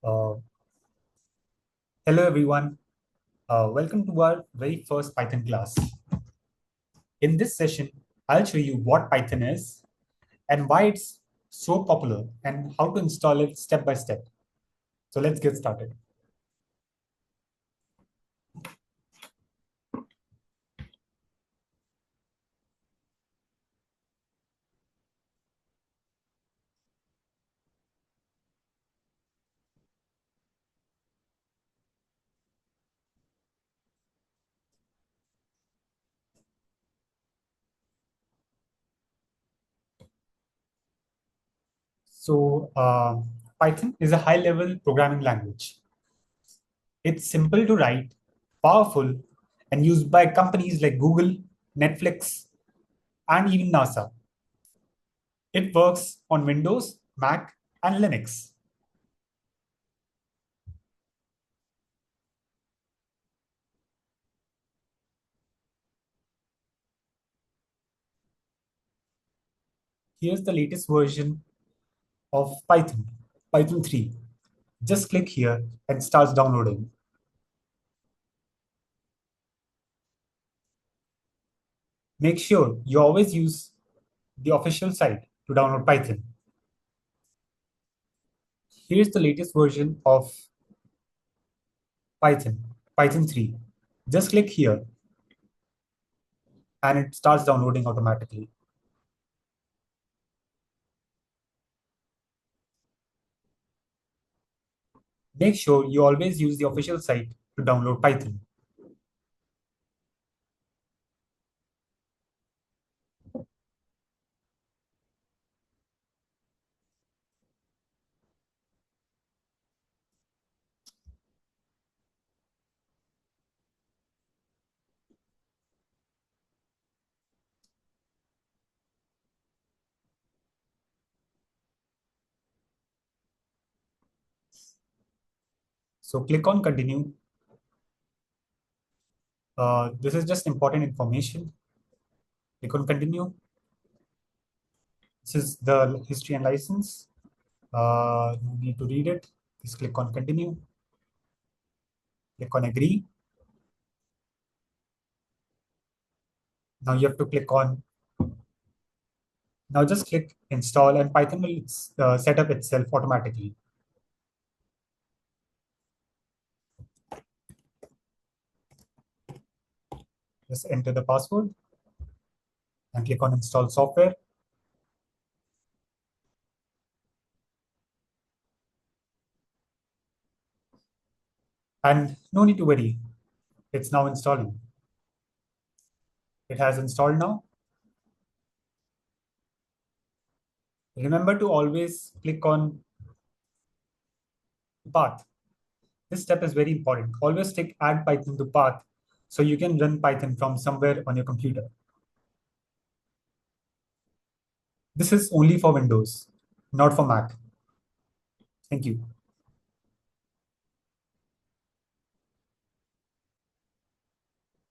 Uh, Hello everyone. Welcome to our very first Python class. In this session, I'll show you what Python is and why it's so popular and how to install it step by step. So let's get started. So Python is a high-level programming language. It's simple to write, powerful, and used by companies like Google, Netflix, and even NASA. It works on Windows, Mac, and Linux. Here's the latest version of Python, Python 3. Just click here and starts downloading. Make sure you always use the official site to download Python. Here's the latest version of Python, Python 3. Just click here and it starts downloading automatically. Make sure you always use the official site to download Python. So click on continue. This is just important information. Click on continue. This is the history and license. You need to read it. Just click on continue. Click on agree. Now you have to click on, now just click install and Python will set up itself automatically. Just enter the password and click on install software. And no need to worry, it's now installing. It has installed now. Remember to always click on path. This step is very important. Always click add Python to path so you can run Python from somewhere on your computer. This is only for Windows, not for Mac. Thank you.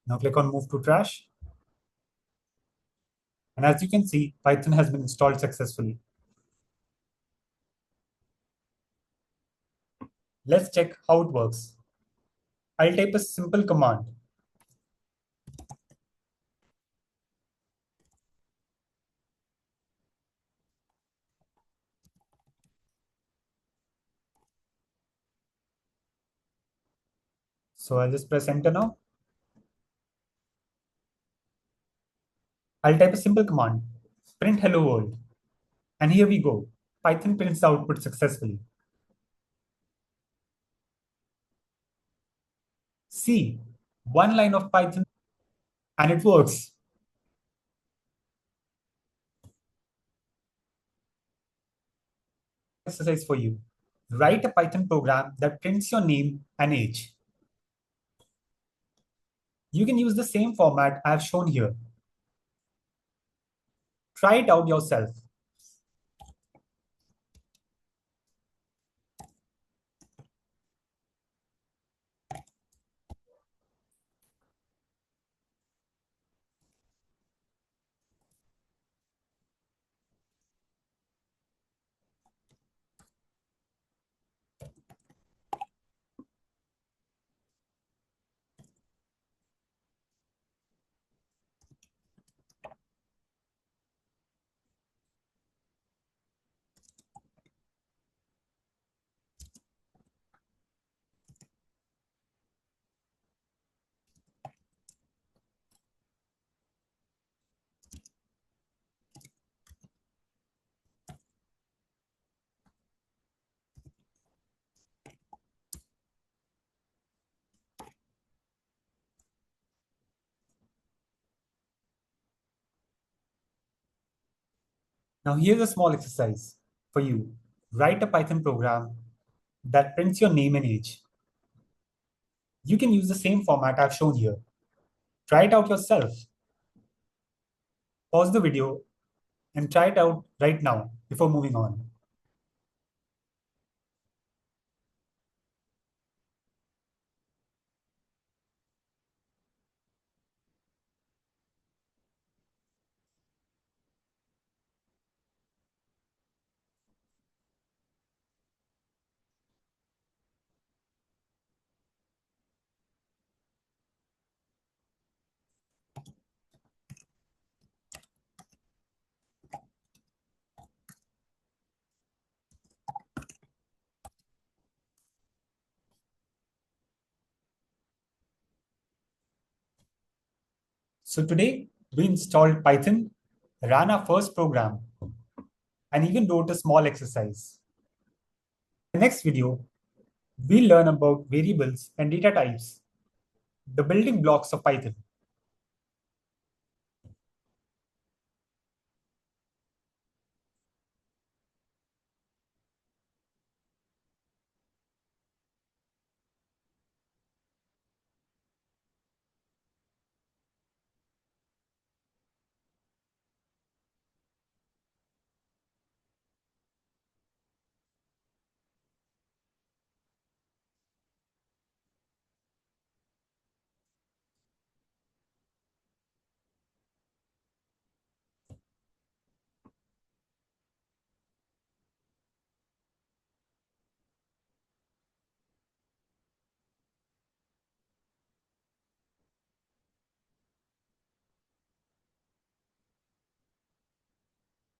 Now click on move to trash. And as you can see, Python has been installed successfully. Let's check how it works. I'll type a simple command. So I'll just press enter now. I'll type a simple command, print hello world. And here we go. Python prints the output successfully. See, one line of Python and it works. Exercise for you. Write a Python program that prints your name and age. You can use the same format I have shown here. Try it out yourself. Now here's a small exercise for you. Write a Python program that prints your name and age. You can use the same format I've shown here. Try it out yourself. Pause the video and try it out right now before moving on. So today we installed Python, ran our first program, and even wrote a small exercise. In the next video, we'll learn about variables and data types, the building blocks of Python.